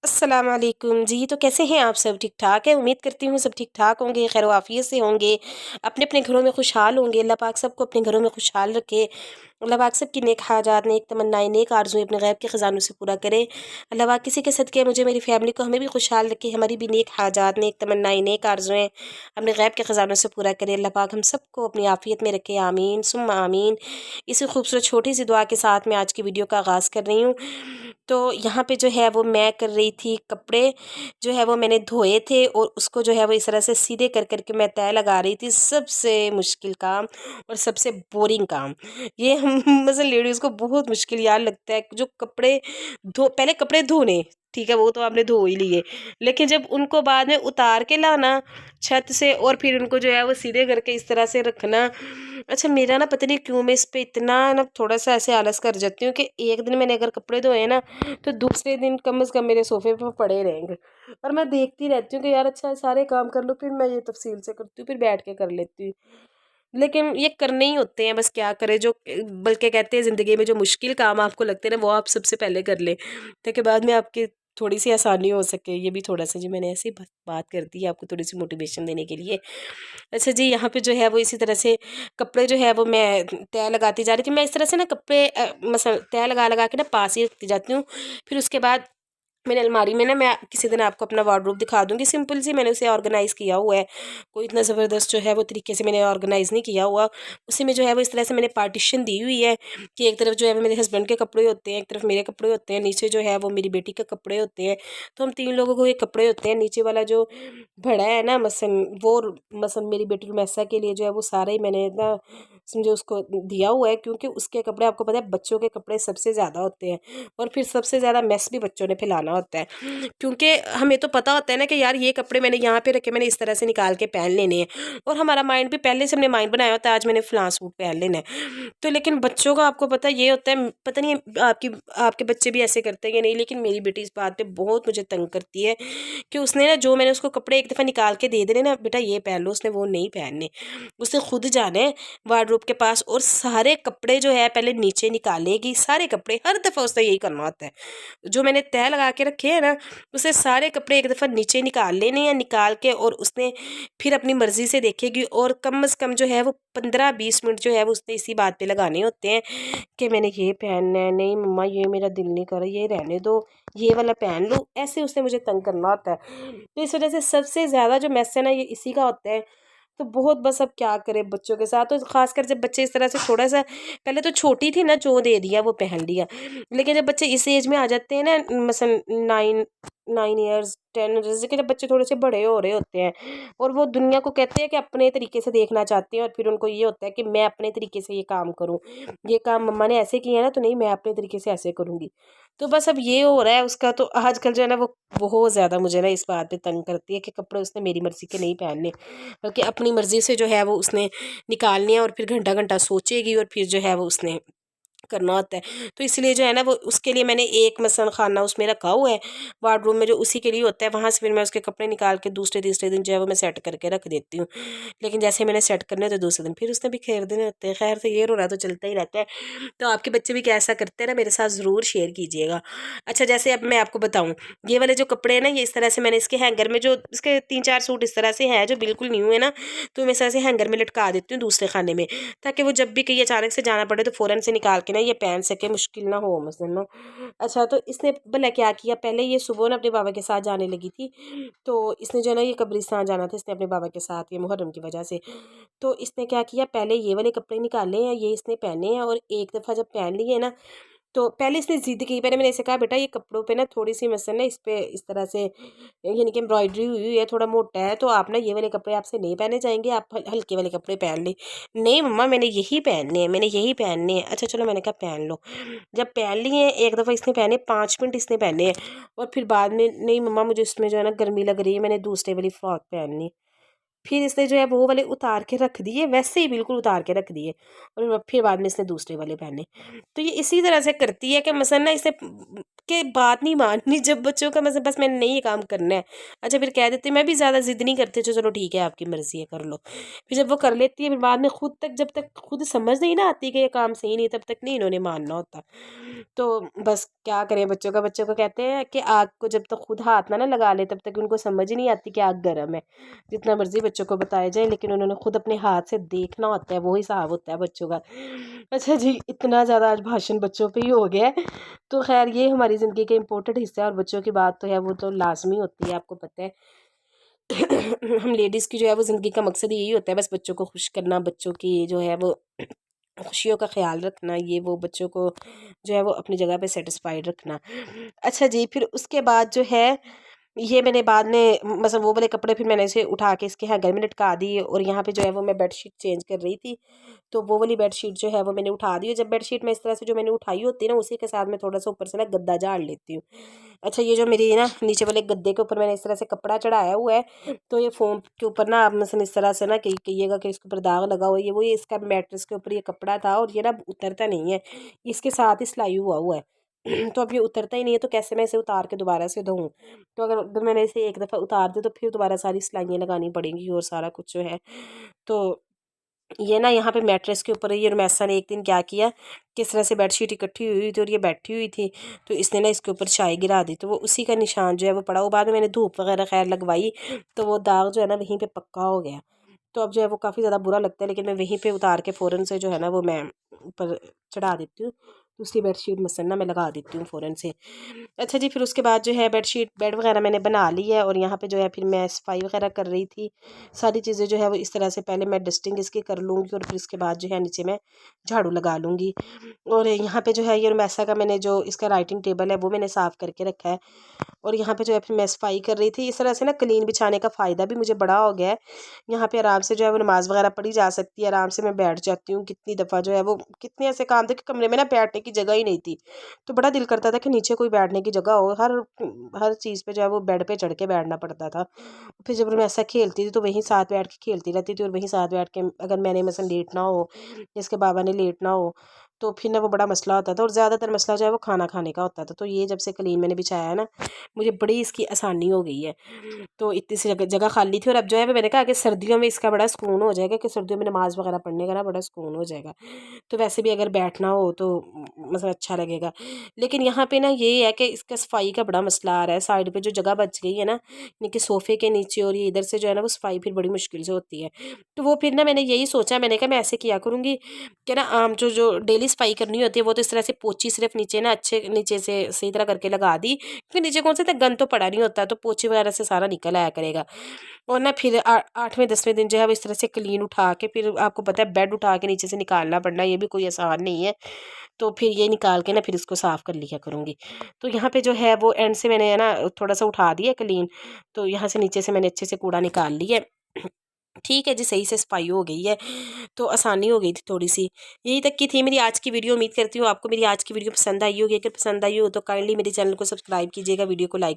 अस्सलाम वालेकुम जी। तो कैसे हैं आप सब? ठीक-ठाक है? उम्मीद करती हूँ सब ठीक-ठाक होंगे, खैर आफ़ियत से होंगे, अपने-अपने घरों में खुशहाल होंगे। अल्लाह पाक सबको अपने घरों में खुशहाल रखे। अल्लाह पाक सबकी नेक हाजात, नेक तमन्नाएँ, नेक आरज़ुएँ अपने गैब के ख़ज़ानों से पूरा करे। अल्लाह पाक किसी के सदक़े मुझे, मेरी फ़ैमिली को, हमें भी खुशहाल रखे, हमारी भी नेक हाजात, नेक तमन्नाएँ, नेक आरज़ुएँ अपने गैब के ख़ज़ानों से पूरा करे। अल्लाह पाक हम सबको अपनी आफ़ियत में रखे, आमीन सुम्मा आमीन। इसी खूबसूरत छोटी सी दुआ के साथ मैं आज की वीडियो का आगाज़ कर रही हूँ। तो यहाँ पे जो है वो मैं कर रही थी, कपड़े जो है वो मैंने धोए थे और उसको जो है वो इस तरह से सीधे कर कर के मैं तह लगा रही थी। सबसे मुश्किल काम और सबसे बोरिंग काम ये हम मतलब लेडीज़ को बहुत मुश्किल यार लगता है। जो कपड़े पहले कपड़े धोने, ठीक है, वो तो आपने धो ही लिए, लेकिन जब उनको बाद में उतार के लाना छत से और फिर उनको जो है वो सीधे करके इस तरह से रखना। अच्छा, मेरा ना पता नहीं क्यों मैं इस पे इतना ना थोड़ा-सा ऐसे आलस कर जाती हूँ कि एक दिन मैंने अगर कपड़े धोए ना, तो दूसरे दिन कम से कम मेरे सोफ़े पे पड़े रहेंगे। और मैं देखती रहती हूँ कि यार अच्छा सारे काम कर लो, फिर मैं ये तफ़सील से करती हूँ, फिर बैठ के कर लेती हूँ। लेकिन ये करने ही होते हैं, बस क्या करें। जो बल्कि कहते हैं ज़िंदगी में जो मुश्किल काम आपको लगते हैं ना, वो आप सबसे पहले कर लें, ताकि बाद में आपकी थोड़ी-सी आसानी हो सके। ये भी थोड़ा-सा जी मैंने ऐसे ही बात कर दी है आपको थोड़ी-सी मोटिवेशन देने के लिए। अच्छा जी, यहाँ पे जो है वो इसी तरह से कपड़े जो है वो मैं तह लगाती जा रही थी। मैं इस तरह से ना कपड़े मसल तह लगा-लगा के ना पास ही रखती जाती हूँ। फिर उसके बाद मैंने अलमारी में ना, मैं किसी दिन आपको अपना वार्डरोब दिखा दूँगी, सिंपल सी मैंने उसे ऑर्गेनाइज़ किया हुआ है। कोई इतना ज़बरदस्त जो है वो तरीके से मैंने ऑर्गेनाइज़ नहीं किया हुआ। उसी में जो है वो इस तरह से मैंने पार्टीशन दी हुई है कि एक तरफ जो है वो मेरे हस्बैंड के कपड़े होते हैं, एक तरफ मेरे कपड़े होते हैं, नीचे जो है वो मेरी बेटी के कपड़े होते हैं। तो हम 3 लोगों को ये कपड़े होते हैं। नीचे वाला जो बड़ा है ना मसलन मेरी बेटी रुमैसा के लिए जो है वो सारा ही मैंने ना समझो उसको दिया हुआ है, क्योंकि उसके कपड़े आपको पता है बच्चों के कपड़े सबसे ज़्यादा होते हैं और फिर सबसे ज़्यादा मेस भी बच्चों ने फैलाना होता है। क्योंकि हमें तो पता होता है ना कि यार ये कपड़े मैंने यहाँ पे रखे, मैंने इस तरह से निकाल के पहन लेने हैं, और हमारा माइंड भी पहले से हमने माइंड बनाया होता है आज मैंने फलां सूट पहन लेना है। तो लेकिन बच्चों का आपको पता ये होता है, पता नहीं आपकी आपके बच्चे भी ऐसे करते हैं कि नहीं, लेकिन मेरी बेटी इस बात पे बहुत मुझे तंग करती है कि उसने ना जो मैंने उसको कपड़े एक दफ़ा निकाल के दे देने ना, बेटा ये पहन लो, उसने वो नहीं पहनने। उसने खुद जाना है वार्डरोब के पास और सारे कपड़े जो है पहले नीचे निकालेगी। सारे कपड़े हर दफ़ा उसने यही करना होता है। जो मैंने तह लगा के रखे हैं ना, उसे सारे कपड़े एक दफ़ा नीचे निकाल लेने हैं, निकाल के और उसने फिर अपनी मर्ज़ी से देखेगी, और कम से कम जो है वो 15-20 मिनट जो है वो उसने इसी बात पे लगाने होते हैं कि मैंने ये पहनना है, नहीं मम्मा ये मेरा दिल नहीं कर रहा, ये रहने दो, ये वाला पहन लो। ऐसे उसने मुझे तंग करना होता है। तो इस वजह से सबसे ज़्यादा जो मेस है ना, ये इसी का होता है। तो बहुत बस अब क्या करें बच्चों के साथ, तो ख़ासकर जब बच्चे इस तरह से थोड़ा-सा, पहले तो छोटी थी ना, जो दे दिया वो पहन लिया, लेकिन जब बच्चे इस एज में आ जाते हैं ना, मसलन 9 इयर्स 10, जैसे कि जब बच्चे थोड़े से बड़े हो रहे होते हैं और वो दुनिया को कहते हैं कि अपने तरीके से देखना चाहते हैं, और फिर उनको ये होता है कि मैं अपने तरीके से ये काम करूँ, ये काम मम्मा ने ऐसे किया है ना, तो नहीं मैं अपने तरीके से ऐसे करूँगी। तो बस अब ये हो रहा है उसका। तो आजकल जो है ना वो बहुत ज़्यादा मुझे ना इस बात पे तंग करती है कि कपड़े उसने मेरी मर्ज़ी के नहीं पहनने, बल्कि अपनी मर्ज़ी से जो है वो उसने निकालने हैं, और फिर घंटा-घंटा सोचेगी और फिर जो है वो उसने करना होता है। तो इसलिए जो है ना वो उसके लिए मैंने एक मसलन खाना उसमें रखा हुआ है वार्डरोब में, जो उसी के लिए होता है। वहाँ से फिर मैं उसके कपड़े निकाल के दूसरे तीसरे दिन जो है वो मैं सेट करके रख देती हूँ। लेकिन जैसे मैंने सेट करने होते दूसरे दिन फिर उसने भी खेर देने होते हैं। खैर, तो ये रोना तो चलता ही रहता है। तो आपके बच्चे भी क्या ऐसा करते हैं ना, मेरे साथ ज़रूर शेयर कीजिएगा। अच्छा, जैसे अब मैं आपको बताऊँ, ये वाले जो कपड़े हैं ना, ये इस तरह से मैंने इसके हैंगर में, जो इसके 3-4 सूट इस तरह से हैं जो बिल्कुल न्यू है ना, तो मैं इस तरह से हैंगर में लटका देती हूँ दूसरे खाने में, ताकि वो जब भी कहीं अचानक से जाना पड़े तो फ़ौरन से निकाल के ना ये पहन सके, मुश्किल ना हो मसलन ना। अच्छा, तो इसने भला क्या किया, पहले ये सुबह ना अपने बाबा के साथ जाने लगी थी, तो इसने जो है ना ये कब्रिस्तान जाना था इसने अपने बाबा के साथ, ये मुहर्रम की वजह से। तो इसने क्या किया, पहले ये वाले कपड़े निकाले हैं, ये इसने पहने हैं, और एक दफ़ा जब पहन लिए ना, तो पहले इसने ज़िद की। पहले मैंने इसे कहा बेटा ये कपड़ों पे ना थोड़ी-सी मसलन ना इस पे इस तरह से यानी कि एम्ब्रॉयडरी हुई हुई है, थोड़ा मोटा है, तो आप ना ये वाले कपड़े आपसे नहीं पहने जाएँगे, आप हल्के वाले कपड़े पहन लें। नहीं मम्मा मैंने यही पहनने हैं, मैंने यही पहनने हैं। अच्छा चलो, मैंने कहा पहन लो। जब पहन लिए हैं, एक दफ़ा इसने पहने, 5 मिनट इसने पहने हैं, और फिर बाद में नहीं मम्मा मुझे इसमें जो है ना गर्मी लग रही है, मैंने दूसरे वाली फ्रॉक पहननी। फिर इसने जो है वो वाले उतार के रख दिए, वैसे ही बिल्कुल उतार के रख दिए, और फिर बाद में इसने दूसरे वाले पहने। तो ये इसी तरह से करती है कि मसलन ना इसे के बात नहीं माननी, जब बच्चों का मतलब बस मैंने नहीं ये काम करना है। अच्छा, फिर कह देती, मैं भी ज़्यादा ज़िद नहीं करती, तो चलो ठीक है आपकी मर्ज़ी है कर लो। फिर जब वो कर लेती है, फिर बाद में खुद तक जब तक खुद समझ नहीं ना आती कि ये काम सही नहीं, तब तक नहीं इन्होंने मानना होता। तो बस क्या करें बच्चों को कहते हैं कि आग को जब तक खुद हाथ ना लगा ले तब तक उनको समझ ही नहीं आती कि आग गर्म है। जितना मर्जी बच्चों को बताया जाए लेकिन उन्होंने खुद अपने हाथ से देखना होता है, वो हिसाब होता है बच्चों का। अच्छा जी, इतना ज़्यादा आज भाषण बच्चों पे ही हो गया है। तो खैर ये हमारी ज़िंदगी का इम्पोर्टेंट हिस्सा है और बच्चों की बात तो है वो तो लाजमी होती है, आपको पता है। हम लेडीज़ की जो है वो ज़िंदगी का मकसद यही होता है, बस बच्चों को खुश करना, बच्चों की जो है वो खुशियों का ख्याल रखना, ये वो बच्चों को जो है वो अपनी जगह पे सेटिस्फाइड रखना। अच्छा जी, फिर उसके बाद जो है ये मैंने बाद में मतलब वो वाले कपड़े फिर मैंने इसे उठा के इसके यहाँ घर में लटका दिए और यहाँ पे जो है वो मैं बेडशीट चेंज कर रही थी, तो वो वाली बेडशीट जो है वो मैंने उठा दी। जब बेडशीट मैं इस तरह से जो मैंने उठाई होती है ना, उसी के साथ मैं थोड़ा सा ऊपर से ना गद्दा झाड़ लेती हूँ। अच्छा, ये जो मेरी ना नीचे वाले गद्दे के ऊपर मैंने इस तरह से कपड़ा चढ़ाया हुआ है, तो ये फोम के ऊपर ना आप मतलब इस तरह से ना कहिएगा कि इसके ऊपर दाग लगा हुआ है, ये वो ये इसका मैट्रेस के ऊपर ये कपड़ा था और ये ना उतरता नहीं है, इसके साथ ही सिलाई हुआ हुआ है। तो अब ये उतरता ही नहीं है, तो कैसे मैं इसे उतार के दोबारा से धोऊं? तो अगर मैंने इसे एक दफ़ा उतार दिया तो फिर दोबारा सारी सिलाइयाँ लगानी पड़ेंगी और सारा कुछ जो है। तो ये ना यहाँ पे मैट्रेस के ऊपर ये रमैसा ने एक दिन क्या किया, किस तरह से बेडशीट इकट्ठी हुई थी और ये बैठी हुई थी, तो इसने ना इसके ऊपर चाय गिरा दी, तो वो उसी का निशान जो है वो पड़ा। वो बाद में मैंने धूप वगैरह खैर लगवाई, तो वो दाग जो है ना वहीं पे पक्का हो गया। तो अब जो है वो काफ़ी ज़्यादा बुरा लगता है, लेकिन मैं वहीं पे उतार के फ़ौरन से जो है ना वो मैं ऊपर चढ़ा देती हूँ। दूसरी बेडशीट मसन ना मैं लगा देती हूँ फ़ौरन से। अच्छा जी, फिर उसके बाद जो है बेडशीट बेड वगैरह मैंने बना ली है और यहाँ पे जो है फिर मैं सफाई वगैरह कर रही थी। सारी चीज़ें जो है वो इस तरह से पहले मैं डस्टिंग इसकी कर लूँगी और फिर इसके बाद जो है नीचे मैं झाड़ू लगा लूँगी। और यहाँ पे जो है ये मैसा का मैंने जो इसका राइटिंग टेबल है वो मैंने साफ़ करके रखा है और यहाँ पे जो है फिर मैं सफाई कर रही थी। इस तरह से ना क्लीन बिछाने का फ़ायदा भी मुझे बड़ा हो गया है। यहाँ पे आराम से जो है वो नमाज़ वगैरह पढ़ी जा सकती है, आराम से मैं बैठ जाती हूँ। कितनी दफ़ा जो है वो कितने ऐसे काम थे कि कमरे में ना बैठने की जगह ही नहीं थी, तो बड़ा दिल करता था कि नीचे कोई बैठने की जगह हो। हर हर चीज़ पे जो है वो बेड पे चढ़ के बैठना पड़ता था। फिर जब मैं ऐसा खेलती थी तो वहीं साथ बैठ के खेलती रहती थी और वहीं साथ बैठ के अगर मैंने मसलन लेटना हो, इसके बाबा ने लेटना हो, तो फिर ना वो बड़ा मसला होता था और ज़्यादातर मसला जो है वो खाना खाने का होता था। तो ये जब से क्लीन मैंने बिछाया है ना, मुझे बड़ी इसकी आसानी हो गई है। तो इतनी सी जगह जगह खाली थी और अब जो है मैंने कहा कि सर्दियों में इसका बड़ा सुकून हो जाएगा, कि सर्दियों में नमाज़ वगैरह पढ़ने का ना बड़ा सुकून हो जाएगा। तो वैसे भी अगर बैठना हो तो मतलब अच्छा लगेगा। लेकिन यहाँ पे ना ये है कि इसका सफाई का बड़ा मसला आ रहा है। साइड पे जो जगह बच गई है ना, यानी कि सोफ़े के नीचे और ये इधर से जो है ना वो सफाई फिर बड़ी मुश्किल से होती है। तो वो फिर ना मैंने यही सोचा, मैंने कहा मैं ऐसे किया करूँगी कि ना जो डेली सफाई करनी होती है वो तो इस तरह से पोंछी सिर्फ नीचे ना अच्छे नीचे से सही तरह करके लगा दी, क्योंकि नीचे कौन सा इतना गंद तो पड़ा नहीं होता, तो पोंछे वगैरह से सारा निकल आया करेगा। और ना फिर 8वें 10वें दिन जो है वो इस तरह से क्लीन उठा के, फिर आपको पता है बेड उठा के नीचे से निकालना पड़ना, ये भी कोई आसान नहीं है। तो फिर ये निकाल के ना फिर इसको साफ़ कर लिया करूँगी। तो यहाँ पे जो है वो एंड से मैंने है ना थोड़ा सा उठा दिया क्लीन, तो यहाँ से नीचे से मैंने अच्छे से कूड़ा निकाल लिया। ठीक है जी, सही से सफाई हो गई है, तो आसानी हो गई थी थोड़ी सी। यही तक की थी मेरी आज की वीडियो। उम्मीद करती हूँ आपको मेरी आज की वीडियो पसंद आई होगी। अगर पसंद आई हो तो काइंडली मेरे चैनल को सब्सक्राइब कीजिएगा, वीडियो को लाइक